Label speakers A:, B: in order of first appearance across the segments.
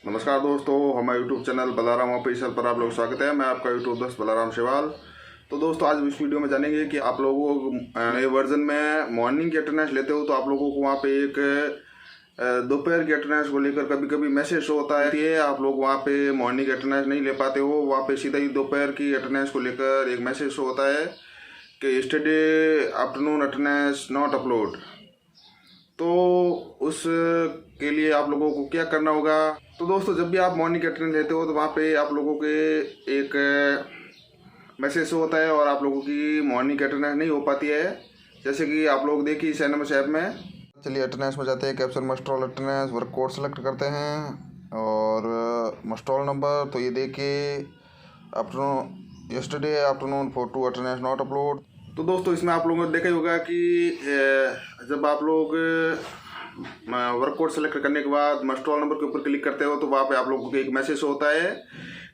A: नमस्कार दोस्तों, हमारे यूट्यूब चैनल बलाराम ऑफिशियल पर आप लोग स्वागत है। मैं आपका यूट्यूब दोस्त बलाराम शिवाल। तो दोस्तों, आज इस वीडियो में जानेंगे कि आप लोगों को नए वर्जन में मॉर्निंग की अटेंडेंस लेते हो तो आप लोगों को वहाँ पे एक दोपहर की अटेंडेंस को लेकर कभी कभी मैसेज होता है। आप लोग वहाँ पे मॉर्निंग की अटेंडेंस नहीं ले पाते हो, वहाँ पे सीधा ही दोपहर की अटेंडेंस को लेकर एक मैसेज होता है कि yesterday afternoon attendance not upload. तो उस के लिए आप लोगों को क्या करना होगा। तो दोस्तों, जब भी आप मॉर्निंग अटेंडेंस लेते हो तो वहाँ पे आप लोगों के एक मैसेज होता है और आप लोगों की मॉर्निंग अटेंडेंस नहीं हो पाती है। जैसे कि आप लोग देखिए इस एनएमएस ऐप में, चलिए अटेंडेंस में जाते हैं, capture muster roll attendance work code select करते हैं और मस्टॉल नंबर। तो ये देखिए afternoon yesterday afternoon for two attendance not upload. तो दोस्तों, इसमें आप लोगों ने देखा ही होगा कि जब आप लोग वर्क कोड सेलेक्ट करने के बाद मस्टॉल नंबर के ऊपर क्लिक करते हो तो वहाँ पे आप लोगों को एक मैसेज होता है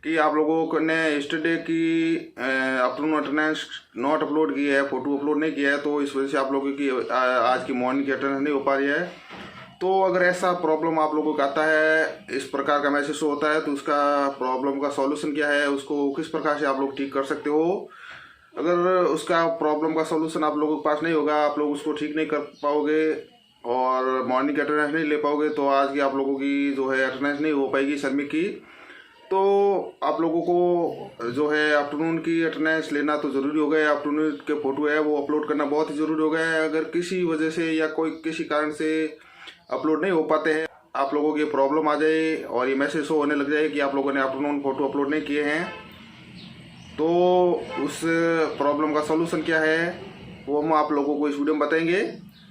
A: कि आप लोगों ने यस्टरडे की आफ्टरनून अटेंडेंस नॉट अपलोड की है, फ़ोटो अपलोड नहीं किया है, तो इस वजह से आप लोगों की आज की मॉर्निंग की अटेंडेंस नहीं हो पा रही है। तो अगर ऐसा प्रॉब्लम आप लोगों को आता है, इस प्रकार का मैसेज होता है, तो उसका प्रॉब्लम का सॉल्यूशन क्या है, उसको किस प्रकार से आप लोग ठीक कर सकते हो। अगर उसका प्रॉब्लम का सॉल्यूशन आप लोगों के पास नहीं होगा, आप लोग उसको ठीक नहीं कर पाओगे और मॉर्निंग की अटेंडेंस नहीं ले पाओगे, तो आज की आप लोगों की जो है अटेंडेंस नहीं हो पाएगी शर्मी की। तो आप लोगों को जो है आफ्टरनून की अटेंडेंस लेना तो ज़रूरी हो गया है। आफ्टरनून के फ़ोटो है वो अपलोड करना बहुत ही ज़रूरी हो गया है। अगर किसी वजह से या कोई किसी कारण से अपलोड नहीं हो पाते हैं, आप लोगों की प्रॉब्लम आ जाए और ये मैसेज होने लग जाए कि आप लोगों ने आफ्टरनून फ़ोटो अपलोड नहीं किए हैं, तो उस प्रॉब्लम का सॉल्यूशन क्या है वो हम आप लोगों को इस वीडियो में बताएंगे।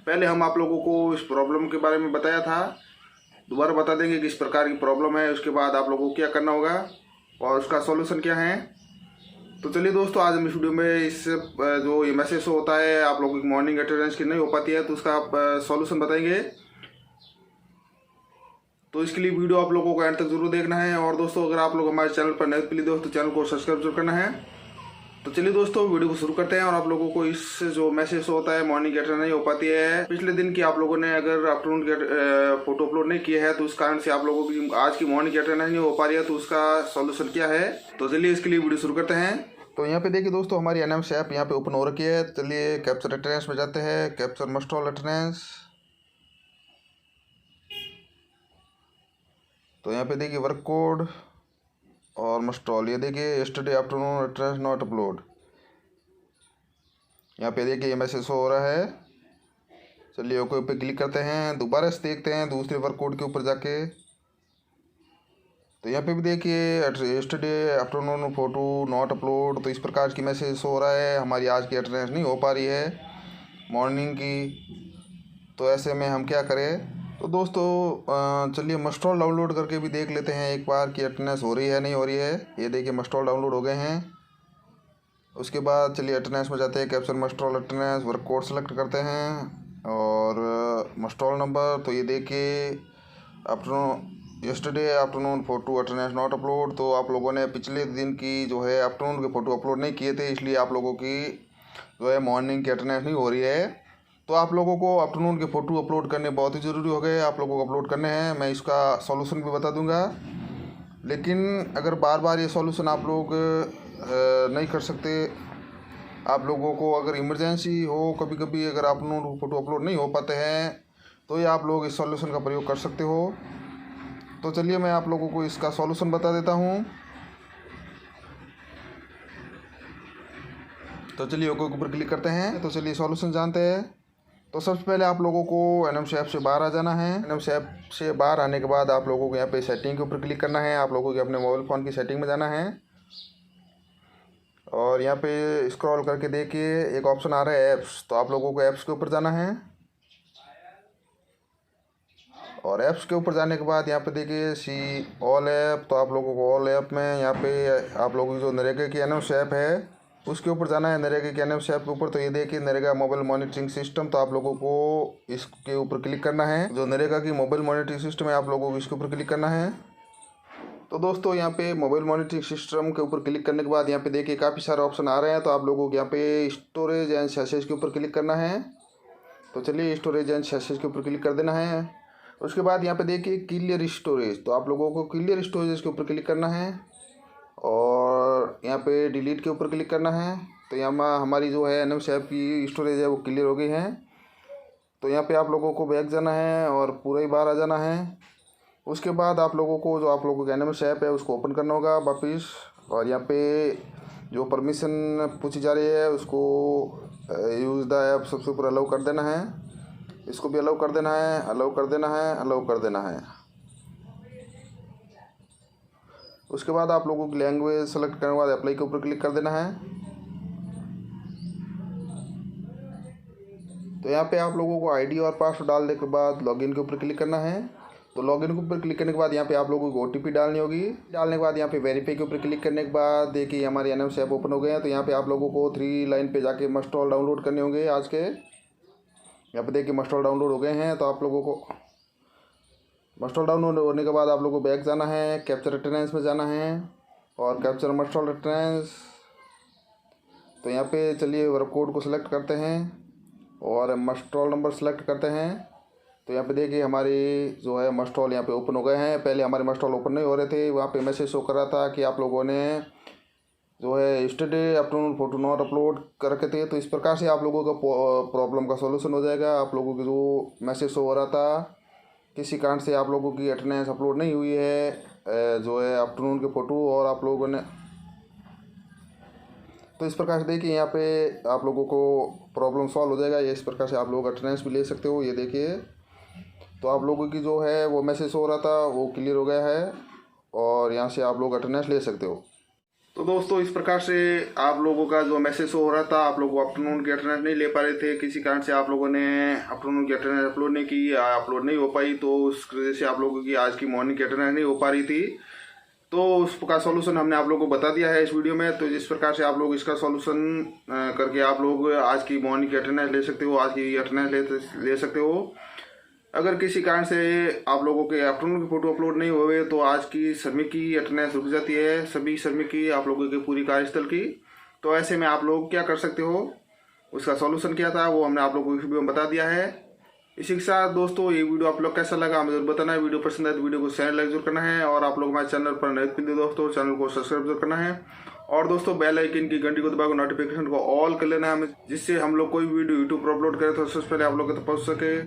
A: पहले हम आप लोगों को इस प्रॉब्लम के बारे में बताया था, दोबारा बता देंगे कि इस प्रकार की प्रॉब्लम है, उसके बाद आप लोगों को क्या करना होगा और उसका सॉल्यूशन क्या है। तो चलिए दोस्तों, आज हम इस वीडियो में इस जो ये मैसेज होता है आप लोगों की मॉर्निंग अटेंडेंस की नहीं हो पाती है, तो उसका सॉल्यूशन बताएंगे। तो इसके लिए वीडियो आप लोगों को एंड तक जरूर देखना है। और दोस्तों, अगर आप लोग हमारे चैनल पर नए प्लीज दोस्तों चैनल को सब्सक्राइब जरूर करना है। तो चलिए दोस्तों, वीडियो को शुरू करते हैं। और आप लोगों को इस जो मैसेज होता है मॉर्निंग की अटेंडेंस नहीं हो पाती है, पिछले दिन की आप लोगों ने अगर आफ्टरनून के फोटो अपलोड नहीं किए हैं, तो उस कारण से आप लोगों की आज की मॉर्निंग की अटेंडेंस नहीं हो पा रही है, तो उसका सॉल्यूशन क्या है। तो चलिए इसके लिए वीडियो शुरू करते हैं। तो यहाँ पे देखिए दोस्तों, हमारी एनएमएस ऐप यहाँ पे ओपन हो रखी है। चलिए कैप्चर अटेंडेंस में जाते हैं, कैप्चर मस्टॉल अटेंडेंस। तो यहाँ पे देखिए वर्क कोड और मस्टॉल, ये देखिए yesterday afternoon attendance not upload. यहाँ पे देखिए ये मैसेज हो रहा है। चलिए ओके पे क्लिक करते हैं, दोबारा से देखते हैं दूसरे वर्क कोड के ऊपर जाके। तो यहाँ पे भी देखिए yesterday afternoon photo not upload. तो इस प्रकार की मैसेज हो रहा है, हमारी आज की अटेंडेंस नहीं हो पा रही है मॉर्निंग की। तो ऐसे में हम क्या करें। तो दोस्तों चलिए मस्टॉल डाउनलोड करके भी देख लेते हैं एक बार कि अटेंडेंस हो रही है नहीं हो रही है। ये देखिए मस्टॉल डाउनलोड हो गए हैं। उसके बाद चलिए अटेंडेंस में जाते हैं, capture muster roll attendance work code select करते हैं और मस्टॉल नंबर। तो ये देखिए afternoon yesterday afternoon for two attendance not upload. तो आप लोगों ने पिछले दिन की जो है आफ्टरनून के फ़ोटो अपलोड नहीं किए थे, इसलिए आप लोगों की जो है मॉर्निंग की अटेंडेंस नहीं हो रही है। तो आप लोगों को आफ्टरनून के फ़ोटो अपलोड करने बहुत ही ज़रूरी हो गए, आप लोगों को अपलोड करने हैं। मैं इसका सॉल्यूशन भी बता दूंगा, लेकिन अगर बार बार ये सॉल्यूशन आप लोग नहीं कर सकते, आप लोगों को अगर इमरजेंसी हो, कभी कभी अगर आफ्टरनून फ़ोटो अपलोड नहीं हो पाते हैं, तो ये आप लोग इस सॉल्यूशन का प्रयोग कर सकते हो। तो चलिए मैं आप लोगों को इसका सॉल्यूशन बता देता हूँ। तो चलिए ओके के ऊपर क्लिक करते हैं। तो चलिए सॉल्यूशन जानते हैं। तो सबसे पहले आप लोगों को एनएमएस ऐप से बाहर आ जाना है। एनएमएस ऐप से बाहर आने के बाद आप लोगों को यहाँ पे सेटिंग के ऊपर क्लिक करना है। आप लोगों को अपने मोबाइल फ़ोन की सेटिंग में जाना है और यहाँ पे स्क्रॉल करके देखिए एक ऑप्शन आ रहा है ऐप्स। तो आप लोगों को ऐप्स के ऊपर जाना है और ऐप्स के ऊपर जाने के बाद यहाँ पे देखिए सी ऑल ऐप। तो आप लोगों को ऑल ऐप में यहाँ पे आप लोगों की जो नरेगा की एनएमएस ऐप है उसके ऊपर जाना है, नरेगा की एनएमएस ऐप के ऊपर। तो ये देखिए नरेगा मोबाइल मॉनिटरिंग सिस्टम। तो आप लोगों को इसके ऊपर क्लिक करना है, जो नरेगा की मोबाइल मॉनिटरिंग सिस्टम है, आप लोगों को इसके ऊपर क्लिक करना है। तो दोस्तों यहाँ पे मोबाइल मॉनिटरिंग सिस्टम के ऊपर क्लिक करने के बाद यहाँ पे देखिए काफ़ी सारे ऑप्शन आ रहे हैं। तो आप लोगों को यहाँ पे स्टोरेज एंड सेसेज के ऊपर क्लिक करना है। तो चलिए स्टोरेज एंड सेसेज के ऊपर क्लिक कर देना है। उसके बाद यहाँ पे देखिए क्लियर स्टोरेज, तो आप लोगों को क्लियर स्टोरेज के ऊपर क्लिक करना है और यहाँ पे डिलीट के ऊपर क्लिक करना है। तो यहाँ हमारी जो है एनएम ऐप की स्टोरेज है वो क्लियर हो गई है। तो यहाँ पे आप लोगों को बैक जाना है और पूरा ही बाहर आ जाना है। उसके बाद आप लोगों को जो आप लोगों का एनएम ऐप है उसको ओपन करना होगा वापस, और यहाँ पे जो परमिशन पूछी जा रही है उसको यूज़ द ऐप सबसे ऊपर अलाउ कर देना है। इसको भी अलाउ कर देना है, अलाउ कर देना है, अलाउ कर देना है। उसके बाद आप लोगों की लैंग्वेज सेलेक्ट करने के बाद अप्लाई के ऊपर क्लिक कर देना है। तो यहाँ पे आप लोगों को आईडी और पासवर्ड डालने के बाद लॉगिन के ऊपर क्लिक करना है। तो लॉगिन के ऊपर क्लिक करने के बाद यहाँ पे आप लोगों को ओटीपी डालनी होगी। डालने के बाद यहाँ पे वेरीफाई के ऊपर क्लिक करने के बाद देखिए हमारे एनएम ऐप ओपन हो गए हैं। तो यहाँ पे आप लोगों को 3 लाइन पे जाके मस्ट ऑल डाउनलोड करने होंगे आज के। यहाँ पे देखिए मस्ट ऑल डाउनलोड हो गए हैं। तो आप लोगों को मस्ट ऑल डाउनलोड होने के बाद आप लोगों को बैक जाना है, कैप्चर अटेंडेंस में जाना है और कैप्चर मस्ट ऑल अटेंडेंस। तो यहाँ पे चलिए वर्क कोड को सिलेक्ट करते हैं और मस्ट ऑल नंबर सेलेक्ट करते हैं। तो यहाँ पे देखिए हमारी जो है मस्ट ऑल यहाँ पे ओपन हो गए हैं। पहले हमारे मस्ट ऑल ओपन नहीं हो रहे थे, वहाँ पे मैसेज शो कर रहा था कि आप लोगों ने जो है yesterday afternoon photo not upload कर रखे थे। तो इस प्रकार से आप लोगों का प्रॉब्लम का सॉल्यूशन हो जाएगा। आप लोगों की जो मैसेज शो हो रहा था किसी कारण से आप लोगों की अटेंडेंस अपलोड नहीं हुई है जो है आफ्टरनून के फ़ोटो, और आप लोगों ने तो इस प्रकार से देखिए यहाँ पे आप लोगों को प्रॉब्लम सॉल्व हो जाएगा। ये इस प्रकार से आप लोग अटेंडेंस भी ले सकते हो। ये देखिए तो आप लोगों की जो है वो मैसेज हो रहा था वो क्लियर हो गया है और यहाँ से आप लोग अटेंडेंस ले सकते हो। तो दोस्तों इस प्रकार से आप लोगों का जो मैसेज हो रहा था, आप लोग आफ्टरनून की अटेंडेंस नहीं ले पा रहे थे, किसी कारण से आप लोगों ने आफ्टरनून की अटेंडेंस अपलोड नहीं की या अपलोड नहीं हो पाई, तो उस वजह से आप लोगों की आज की मॉर्निंग की अटेंडेंस नहीं हो पा रही थी। तो उसका सॉल्यूशन हमने आप लोगों को बता दिया है इस वीडियो में। तो जिस प्रकार से आप लोग इसका सॉल्यूशन करके आप लोग आज की मॉर्निंग की अटेंडेंस ले सकते हो, आज की अटेंडेंस ले सकते हो। अगर किसी कारण से आप लोगों के आफ्टरनून की फ़ोटो अपलोड नहीं हुए तो आज की श्रमिक की अटेंडेंस रुक जाती है, सभी श्रमिक की, आप लोगों की पूरी कार्यस्थल की। तो ऐसे में आप लोग क्या कर सकते हो, उसका सॉल्यूशन क्या था वो हमने आप लोगों को इस वीडियो में बता दिया है। इसी के साथ दोस्तों ये वीडियो आप लोग कैसा लगा हमें जरूर बताना है। वीडियो पसंद आए तो वीडियो को शेयर लाइक जरूर करना है, और आप लोग हमारे चैनल पर नए थे दोस्तों चैनल को सब्सक्राइब जरूर करना है, और दोस्तों बेल आइकन की घंटी को दबाकर नोटिफिकेशन को ऑल कर लेना है, जिससे हम लोग कोई वीडियो यूट्यूब पर अपलोड करें तो सबसे पहले आप लोग तक पहुंच सके।